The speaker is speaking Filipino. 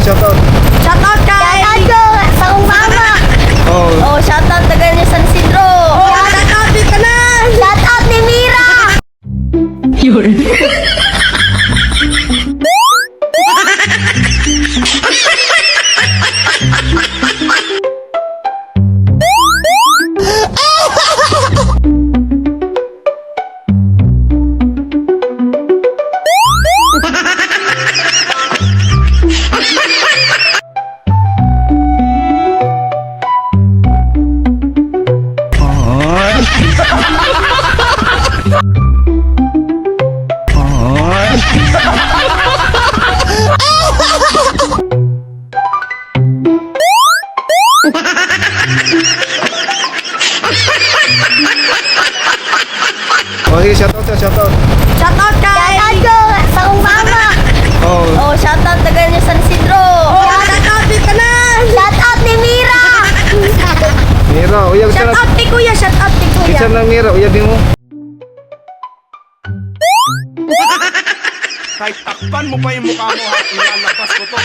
shoutout. Shoutout kay... Shoutout sa akong mama. Oh, Oh, shoutout taga niya San Isidro. Oh, shoutout ni Tanan. Shoutout ni Mira. oh, sige, shoutout. Shoutout kay... Shoutout sa akong mama. Oh, Oh, shoutout taga niya San Isidro. Oh, shoutout ni Tanan. Shoutout ni Mira. Mira, uyag sa Shoutout ni Kuya, shoutout ni Kuya. Kitsa ng Mira, uyag din mo. Kahit takpan mo pa yung mukha mo ha, ilalabas ko to.